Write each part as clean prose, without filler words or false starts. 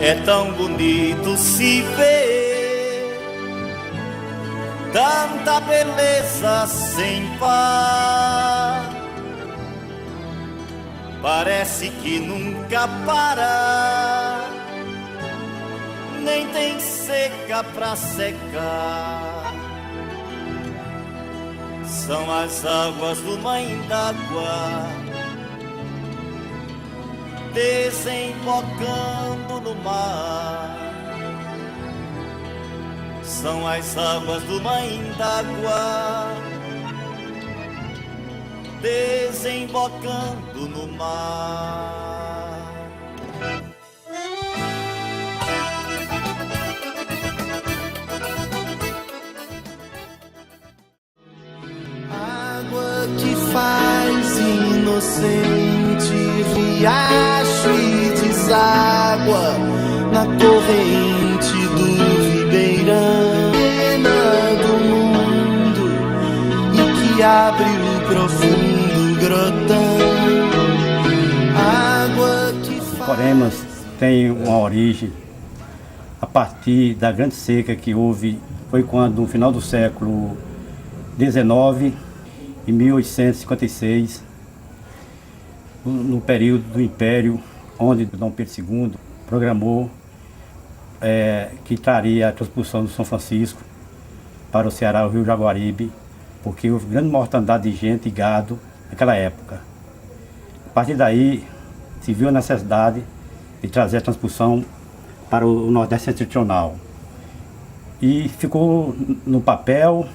É tão bonito se ver tanta beleza sem par. Parece que nunca para, nem tem seca pra secar. São as águas do Mãe d'Água desembocando no mar. São as águas do Mãe d'Água desembocando no mar. Água que faz inocente riacho e deságua na corrente do ribeirão, pena do mundo, e que abre o profundo grotão. Água que faz... Coremas tem uma origem a partir da grande seca que houve, foi quando no final do século XIX, em 1856, no período do Império, onde Dom Pedro II programou que traria a transposição do São Francisco para o Ceará, o Rio Jaguaribe, porque houve grande mortandade de gente e gado naquela época. A partir daí, se viu a necessidade de trazer a transposição para o Nordeste Setentrional. E ficou no papel,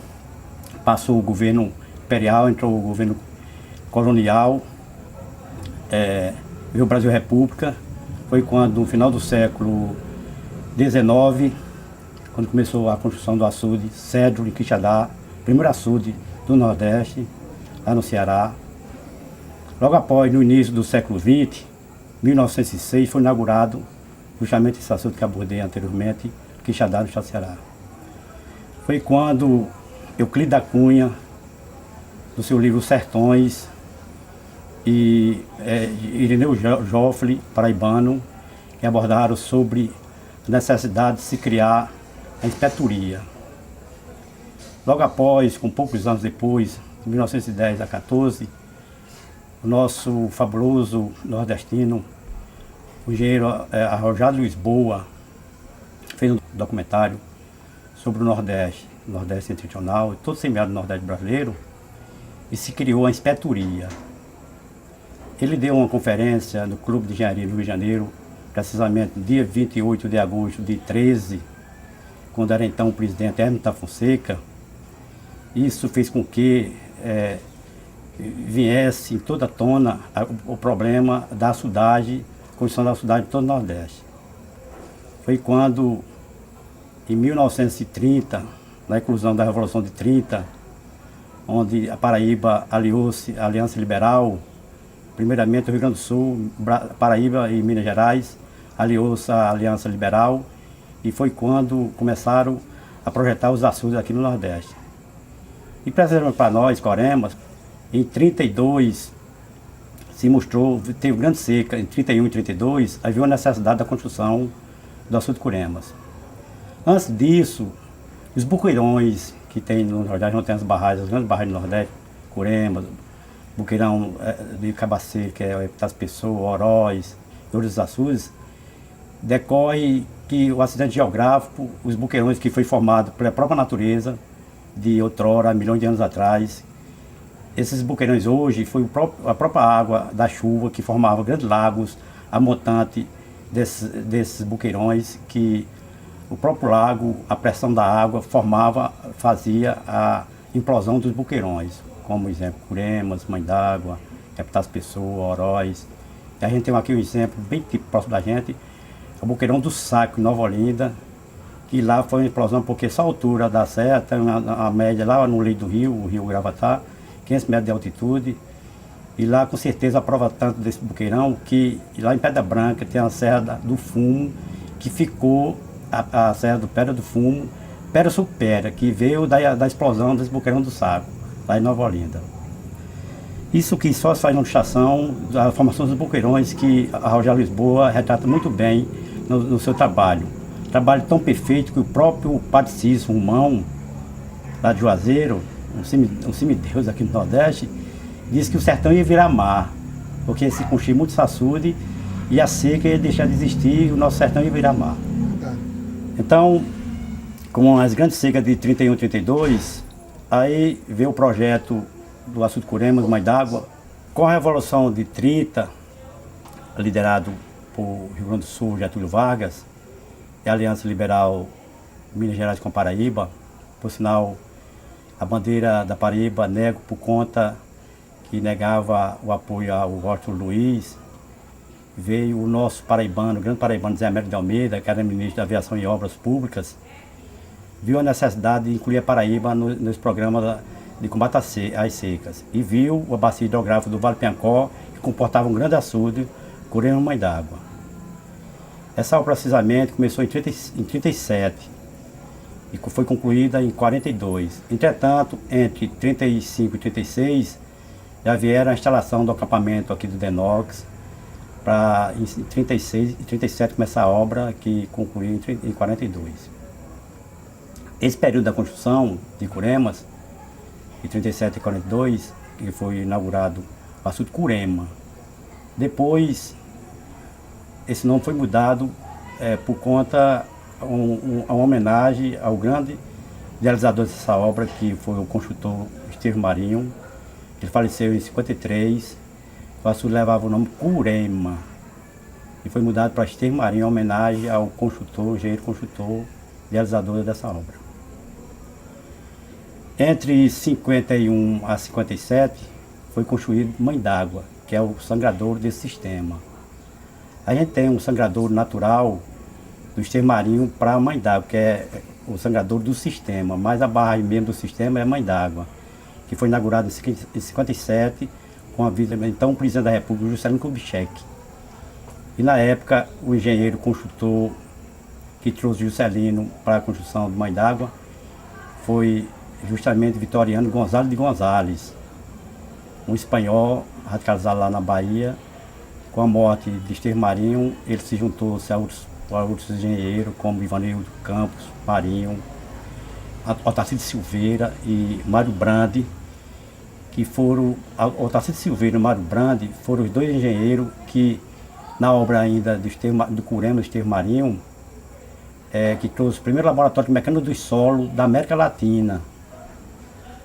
passou o governo imperial, entrou o governo colonial, veio o Brasil República. Foi quando, no final do século XIX, quando começou a construção do açude Cedro em Quixadá, primeiro açude do Nordeste, lá no Ceará. Logo após, no início do século XX, 1906, foi inaugurado justamente esse açude que abordei anteriormente, Quixadá, no estado do Ceará. Foi quando Euclides da Cunha, no seu livro Sertões, e Irineu Joffre, paraibano, que abordaram sobre a necessidade de se criar a inspetoria. Logo após, com poucos anos depois, de 1910 a 14, o nosso fabuloso nordestino, o engenheiro Arrojado Lisboa, fez um documentário sobre o Nordeste Setentrional, todo semeado no Nordeste brasileiro, e se criou a inspetoria. Ele deu uma conferência no Clube de Engenharia do Rio de Janeiro, precisamente no dia 28 de agosto de 13, quando era então o presidente Hermes da Fonseca. Isso fez com que viesse em toda a tona o problema da açudagem, construção da açudagem de todo o Nordeste. Foi quando, em 1930, na inclusão da Revolução de 30, onde a Paraíba aliou-se à Aliança Liberal, primeiramente o Rio Grande do Sul, Paraíba e Minas Gerais, aliou-se à Aliança Liberal, e foi quando começaram a projetar os açudes aqui no Nordeste. E precisamente para nós, Coremas, em 32 se mostrou, teve grande seca, em 31 e 32, havia a necessidade da construção do açude Coremas. Antes disso, os buqueirões que tem no Nordeste, não tem as barragens, as grandes barragens do Nordeste, Coremas, buqueirão de Cabaceiro, que é das Pessoas, Oroz e outros açudes, decorre que o acidente geográfico, os buqueirões que foi formado pela própria natureza, de outrora, há milhões de anos atrás, esses buqueirões hoje foi a própria água da chuva que formava grandes lagos, a montante desses buqueirões, que o próprio lago, a pressão da água fazia a implosão dos buqueirões, como exemplo, Curemas, Mãe d'Água, Capitães Pessoa, Oroz. E a gente tem aqui um exemplo bem próximo da gente, o buqueirão do Saco, em Nova Olinda, que lá foi uma explosão porque só a altura da serra tem a média lá no leito do rio, o rio Gravatá, 500 metros de altitude, e lá com certeza a prova tanto desse buqueirão que lá em Pedra Branca tem a Serra do Fumo, que ficou a Serra do Pedra do Fumo, Pedra Supera, que veio da explosão desse buqueirão do Saco, lá em Nova Olinda. Isso que só se faz na ilustração da formação dos buqueirões, que a Arrojado Lisboa retrata muito bem no seu trabalho. Trabalho tão perfeito que o próprio Padre Cícero Romão, lá de Juazeiro, um semideus aqui no Nordeste, disse que o sertão ia virar mar, porque se construir muito açude e a seca ia deixar de existir, o nosso sertão ia virar mar. Então, com as grandes secas de 31 e 32, aí veio o projeto do Açude Curemas, Mãe d'Água. Com a Revolução de 30, liderado por Rio Grande do Sul, Getúlio Vargas, e a Aliança Liberal Minas Gerais com Paraíba, por sinal, a bandeira da Paraíba nego por conta que negava o apoio ao Washington Luiz. Veio o nosso paraibano, o grande paraibano Zé Américo de Almeida, que era ministro da Aviação e Obras Públicas, viu a necessidade de incluir a Paraíba nos programas de combate às secas e viu a bacia hidrográfica do Vale Piancó, que comportava um grande açude, Curemas, Mãe d'Água. Essa obra precisamente começou em 37 e foi concluída em 42. Entretanto, entre 35 e 36, já vieram a instalação do acampamento aqui do Denox, para em 36 e 37 começar a obra, que concluiu em 42. Esse período da construção de Curemas, de 37 e 42, que foi inaugurado o açude Curema. Depois, esse nome foi mudado por conta uma homenagem ao grande idealizador dessa obra, que foi o construtor Estevão Marinho. Ele faleceu em 53. O açude levava o nome Curema e foi mudado para Estevão Marinho, em homenagem ao construtor, engenheiro construtor, idealizador dessa obra. Entre 51 a 57 foi construído Mãe d'Água, que é o sangradouro desse sistema. A gente tem um sangradouro natural do Estevão Marinho para a Mãe d'Água, que é o sangradouro do sistema, mas a barragem mesmo do sistema é Mãe d'Água, que foi inaugurada em 57 com a vida então presidente da República, Juscelino Kubitschek. E na época o engenheiro construtor que trouxe Juscelino para a construção de Mãe d'Água foi justamente Vitoriano Gonzalez de Gonzalez, um espanhol radicalizado lá na Bahia. Com a morte de Estevão Marinho, ele se juntou-se a outros engenheiros, como Ivanildo Campos Marinho, Otacílio Silveira e Mário Brandi, que foram, Otacílio Silveira e Mário Brandi foram os dois engenheiros que, na obra ainda do Curema, do Estevão Marinho, que trouxe o primeiro laboratório de mecânica do solo da América Latina.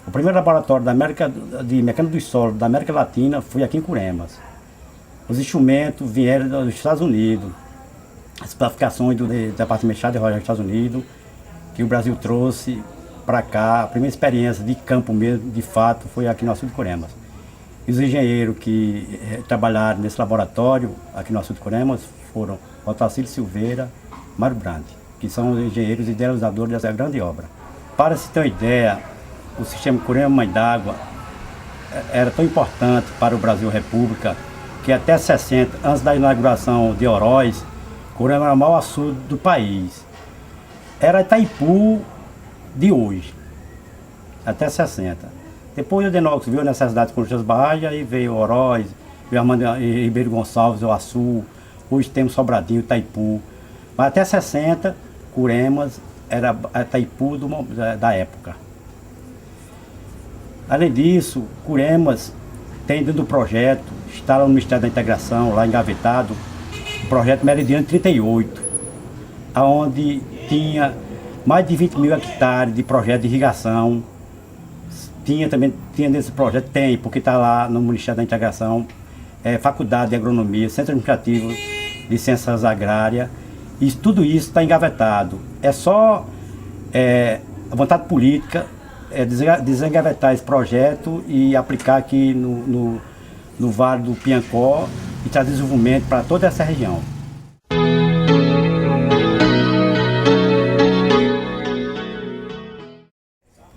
O primeiro laboratório de mecânica do solo da América Latina foi aqui em Curemas. Os instrumentos vieram dos Estados Unidos, as classificações do Departamento de Chá de Rocha dos Estados Unidos, que o Brasil trouxe para cá. A primeira experiência de campo mesmo, de fato, foi aqui no Açude Curemas. E os engenheiros que trabalharam nesse laboratório, aqui no Açude Curemas, foram Otacílio Silveira e Mário Brandi, que são os engenheiros idealizadores dessa grande obra. Para se ter uma ideia, o sistema Curema Mãe d'Água era tão importante para o Brasil República, que até 60, antes da inauguração de Oroz, Curema era o maior açude do país. Era Itaipu de hoje, até 60. Depois o Denox viu a necessidade de construir as barragens, aí veio Oroz, veio Ribeiro Gonçalves, o Açu, hoje temos Sobradinho, Itaipu. Mas até 60, Curemas era Itaipu da época. Além disso, Curemas tem dentro do projeto, está lá no Ministério da Integração, lá engavetado, o projeto Meridiano 38, onde tinha mais de 20 mil hectares de projeto de irrigação. Tinha nesse projeto, porque está lá no Ministério da Integração, Faculdade de Agronomia, Centro Administrativo de Ciências Agrárias, e tudo isso está engavetado. É só a vontade política, desengavetar esse projeto e aplicar aqui no Vale do Piancó e trazer desenvolvimento para toda essa região.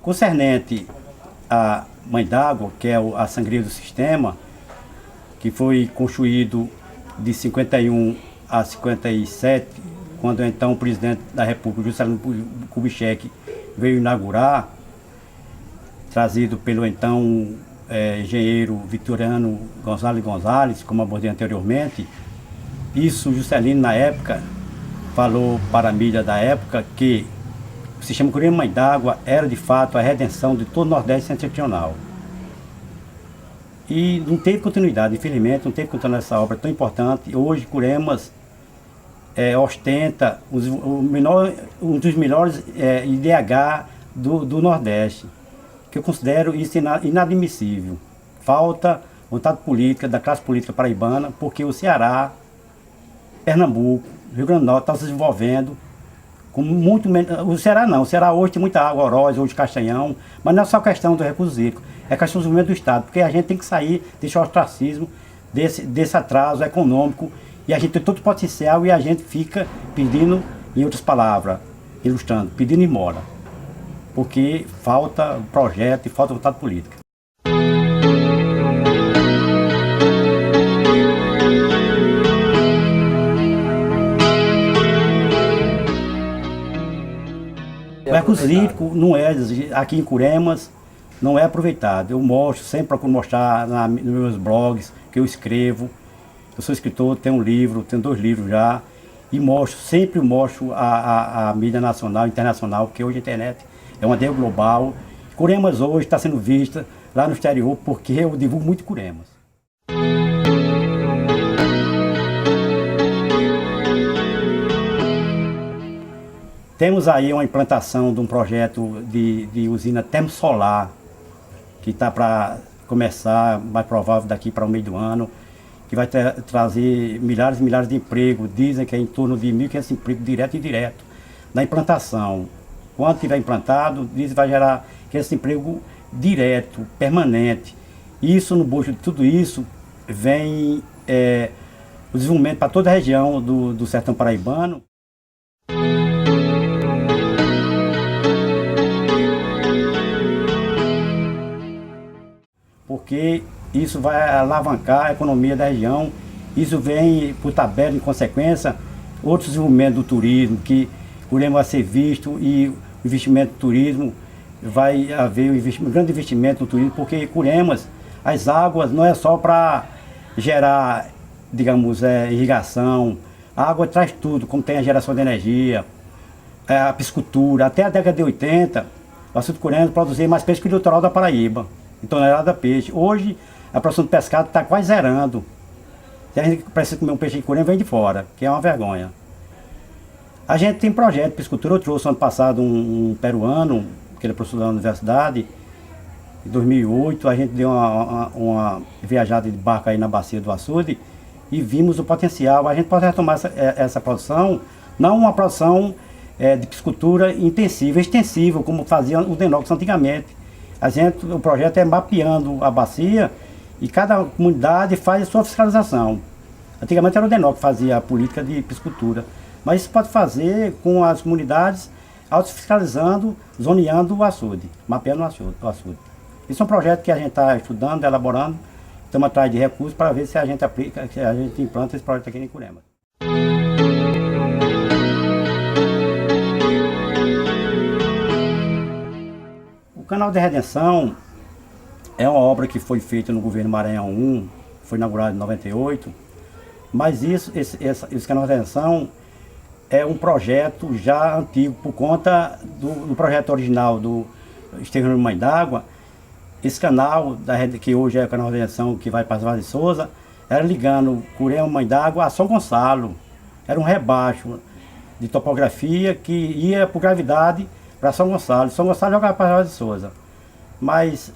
Concernente à Mãe d'Água, que é a sangria do sistema, que foi construído de 51 a 57, quando então o presidente da República, Juscelino Kubitschek, veio inaugurar, trazido pelo então engenheiro Vitoriano Gonzalez, como abordei anteriormente. Isso, Juscelino, na época, falou para a mídia da época que o sistema Curema Mãe d'Água era de fato a redenção de todo o Nordeste setentrional. E não teve continuidade, infelizmente, não teve continuidade essa obra tão importante. Hoje, Curemas ostenta um dos melhores IDH do Nordeste, que eu considero isso inadmissível. Falta vontade política da classe política paraibana, porque o Ceará, Pernambuco, Rio Grande do Norte estão se desenvolvendo com muito menos. O Ceará não, o Ceará hoje tem muita água, Oroz, hoje Castanhão, mas não é só questão do recurso hídrico, é questão do desenvolvimento do Estado, porque a gente tem que sair desse ostracismo, desse atraso econômico, e a gente tem todo o potencial e a gente fica pedindo, em outras palavras, ilustrando, pedindo esmola, porque falta projeto e falta vontade política. O recurso hídrico não é, aqui em Curemas, não é aproveitado. Eu mostro, sempre procuro mostrar nos meus blogs, que eu escrevo. Eu sou escritor, tenho um livro, tenho 2 livros já, e sempre mostro a mídia nacional e internacional, porque hoje a internet é uma ideia global. Curemas hoje está sendo vista lá no exterior, porque eu divulgo muito Curemas. Temos aí uma implantação de um projeto de usina termosolar, que está para começar, mais provável daqui para o meio do ano, que vai trazer milhares e milhares de empregos. Dizem que é em torno de 1.500 empregos direto e indireto na implantação. Quando tiver implantado, dizem que vai gerar esse emprego direto, permanente. Isso, no bojo de tudo isso, vem o desenvolvimento para toda a região do sertão paraibano. Porque isso vai alavancar a economia da região, isso vem por tabela, em consequência, outros desenvolvimentos do turismo, que o Curema vai ser visto, e o investimento do turismo, vai haver um grande investimento no turismo, porque Curemas, as águas não é só para gerar, digamos, irrigação, a água traz tudo, como tem a geração de energia, a piscicultura. Até a década de 80, o açude Curemas produzia mais peixe que o litoral da Paraíba, em tonelada de peixe. Hoje, a produção de pescado está quase zerando. Se a gente precisa comer um peixe de Curema, vem de fora, que é uma vergonha. A gente tem projeto de piscicultura. Eu trouxe ano passado um peruano, que ele é professor da universidade. Em 2008, a gente deu uma viajada de barco aí na bacia do açude e vimos o potencial. A gente pode retomar essa produção, não uma produção de piscicultura intensiva, extensiva, como fazia o Denox antigamente. O projeto é mapeando a bacia e cada comunidade faz a sua fiscalização. Antigamente era o DENOC que fazia a política de piscicultura, mas isso pode fazer com as comunidades autofiscalizando, zoneando o açude, mapeando o açude. Isso é um projeto que a gente está estudando, elaborando, estamos atrás de recursos para ver se a gente aplica, se a gente implanta esse projeto aqui em Curema. O Canal de Redenção é uma obra que foi feita no governo Maranhão I, foi inaugurado em 98, mas esse Canal de Redenção é um projeto já antigo, por conta do projeto original do Estevão Mãe d'Água. Esse canal, que hoje é o Canal de Redenção, que vai para Vaz de Souza, era ligando Curema Mãe d'Água a São Gonçalo. Era um rebaixo de topografia que ia por gravidade para São Gonçalo. São Gonçalo jogava para Vaz de Souza. Mas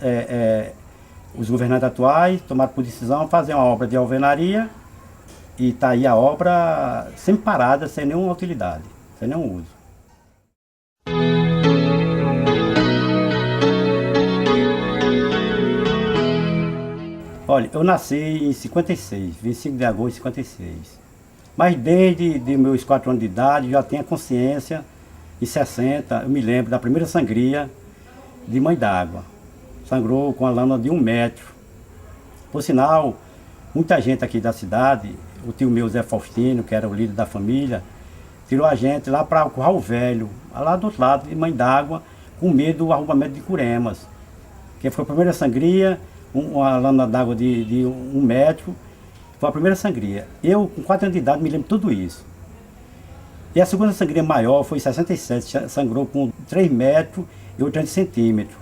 os governantes atuais tomaram por decisão fazer uma obra de alvenaria, e está aí a obra sempre parada, sem nenhuma utilidade, sem nenhum uso. Olha, eu nasci em 56, 25 de agosto de 56. Mas desde meus 4 anos de idade já tenho consciência. Em 60, eu me lembro da primeira sangria de Mãe d'Água. Sangrou com a lama de 1 metro. Por sinal, muita gente aqui da cidade, o tio meu Zé Faustino, que era o líder da família, tirou a gente lá para o Curral Velho, lá do outro lado de Mãe d'Água, com medo do arrombamento de Curemas. Que foi a primeira sangria, uma lama d'água de 1 metro, foi a primeira sangria. Eu, com 4 anos de idade, me lembro de tudo isso. E a segunda sangria maior foi em 67, sangrou com 3 metros e 80 centímetros.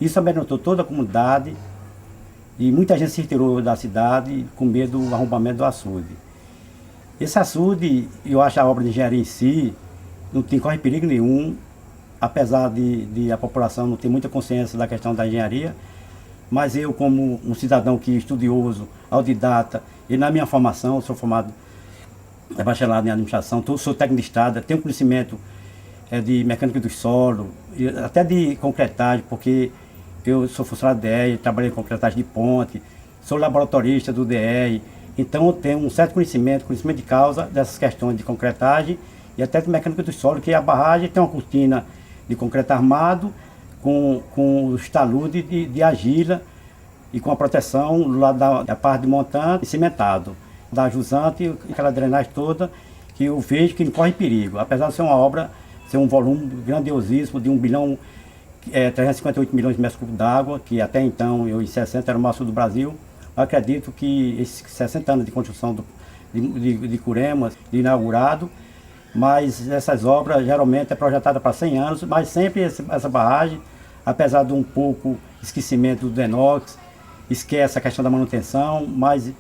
Isso amedrontou toda a comunidade e muita gente se retirou da cidade com medo do arrombamento do açude. Esse açude, eu acho a obra de engenharia em si, não corre perigo nenhum, apesar de a população não ter muita consciência da questão da engenharia, mas eu, como um cidadão que estudioso, autodidata, e na minha formação, eu sou formado bacharelado em administração, sou técnico de estrada, tenho conhecimento de mecânica do solo, até de concretagem, porque eu sou funcionário do DR, trabalhei em concretagem de ponte, sou laboratorista do DR, então eu tenho um certo conhecimento de causa dessas questões de concretagem e até de mecânica do solo, que a barragem tem uma cortina de concreto armado com os taludes de argila e com a proteção do lado da parte de montante e cimentado, da jusante e aquela drenagem toda, que eu vejo que não corre perigo, apesar de ser uma obra, ser um volume grandiosíssimo de 1 bilhão, 358 milhões de metros cúbicos d'água, que até então, em 60, era o maior sul do Brasil. Eu acredito que esses 60 anos de construção de Curemas, de inaugurado, mas essas obras geralmente é projetada para 100 anos, mas sempre essa barragem, apesar de um pouco esquecimento do DENOX, esquece a questão da manutenção, mas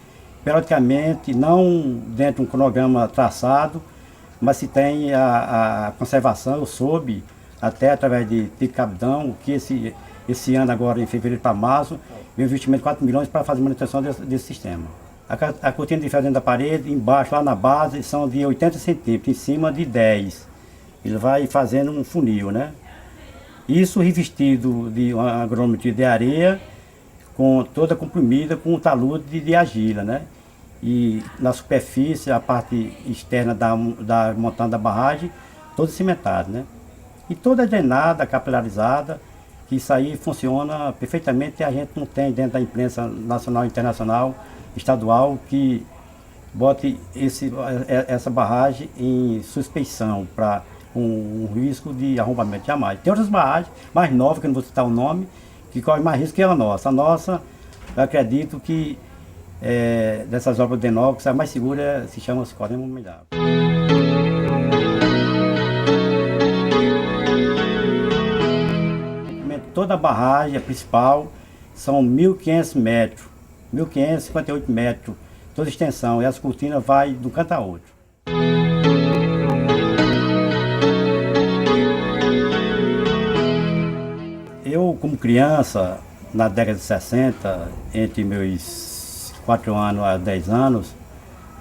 periodicamente, não dentro de um cronograma traçado, mas se tem a conservação. Eu soube, até através de Capdão, que esse ano agora, em fevereiro para março, veio um investimento de 4 milhões para fazer manutenção desse sistema. A cortina de ferro dentro da parede, embaixo, lá na base, são de 80 centímetros, em cima de 10. Ele vai fazendo um funil, né? Isso revestido de uma agrometria de areia, toda comprimida com um talude de argila, né? E na superfície, a parte externa da montante da barragem, toda cimentada, né? E toda drenada, capilarizada, que isso aí funciona perfeitamente e a gente não tem dentro da imprensa nacional e internacional, estadual, que bote essa barragem em suspeição com um risco de arrombamento, jamais. Tem outras barragens mais novas, que eu não vou citar o nome, que correm mais risco que a nossa. A nossa, eu acredito que dessas obras de DENOX, a mais segura se chama Corema Humilhado. Toda a barragem, a principal, são 1.500 metros, 1.558 metros, toda a extensão, e as cortinas vai de um canto a outro. Eu, como criança, na década de 60, entre meus 4 anos a 10 anos,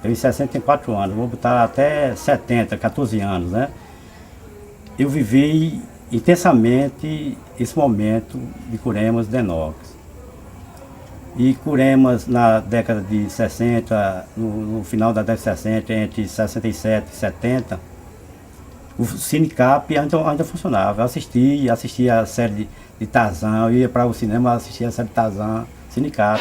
eu em 64 anos, vou botar até 70, 14 anos, né? Eu vivi intensamente esse momento de Curemas DENOX. E Curemas, na década de 60, no final da década de 60, entre 67 e 70, o Cinecap ainda funcionava. Eu assistia a série de Tarzan, eu ia para o cinema assistir a série de Tarzan, Cinecap.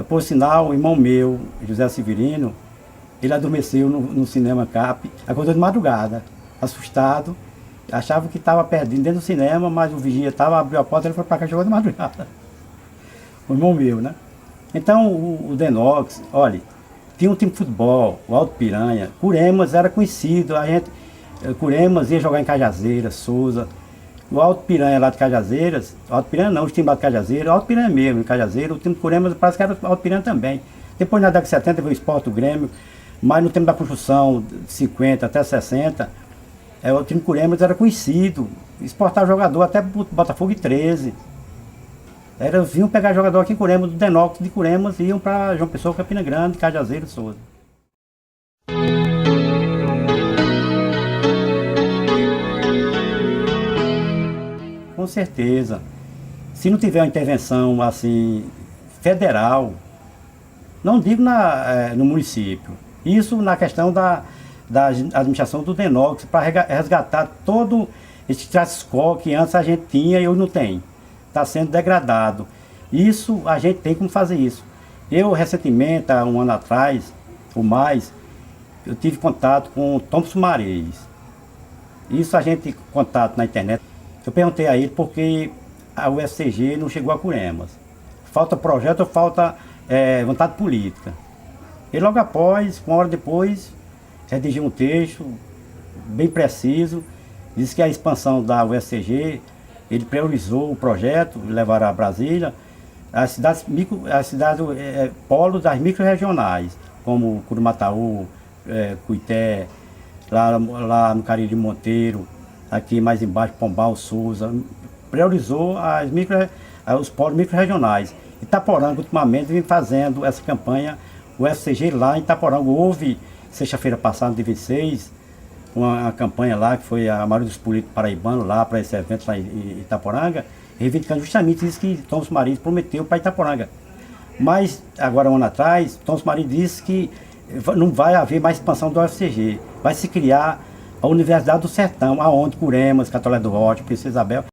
Por sinal, o irmão meu, José Severino, ele adormeceu no cinema Cap, acordou de madrugada, assustado, achava que estava perdido dentro do cinema, mas o vigia abriu a porta, ele foi para cá e chegou de madrugada. O irmão meu, né? Então, o DENOX, olha, tinha um time de futebol, o Alto Piranha, Curemas era conhecido, Curemas ia jogar em Cajazeiras, Souza. O Alto Piranha lá de Cajazeiras, Alto Piranha não, os times lá de Cajazeiras, o Alto Piranha mesmo, em Cajazeiras, o time de Curemas parece que era o Alto Piranha também. Depois na década de 70 veio o Sport, o Grêmio, mas no tempo da construção, de 50 até 60, o time de Curemas era conhecido, exportava jogador até Botafogo e 13. Vinham pegar jogador aqui em Curemas, do DENOX de Curemas, e iam para João Pessoa, Campina Grande, Cajazeiras, Souza. Com certeza. Se não tiver uma intervenção assim federal, não digo no município, isso na questão da administração do DENOX, para resgatar todo esse status quo que antes a gente tinha e hoje não tem. Está sendo degradado. Isso, a gente tem como fazer isso. Eu, recentemente, há um ano atrás, ou mais, eu tive contato com o Thompson Mareis. Isso a gente contato na internet. Eu perguntei a ele porque a UFCG não chegou a Curemas. Falta projeto, falta vontade política. E logo após, uma hora depois, redigiu um texto bem preciso, diz que a expansão da UFCG, ele priorizou o projeto, levar a Brasília, as cidades polos das micro-regionais, como Curumataú, Cuité, lá no Cariri Monteiro, aqui mais embaixo, Pombal, Souza, priorizou os polos micro-regionais. Itaporanga, ultimamente, vem fazendo essa campanha, o UFCG lá em Itaporanga. Houve, sexta-feira passada, de 26, uma campanha lá, que foi a maioria dos políticos paraibanos lá, para esse evento lá em Itaporanga, reivindicando justamente isso que Thomson Mariz prometeu para Itaporanga. Mas, agora um ano atrás, Thomson Mariz disse que não vai haver mais expansão do UFCG. Vai se criar a Universidade do Sertão, aonde Curemas, Catolé do Norte, Princesa Isabel,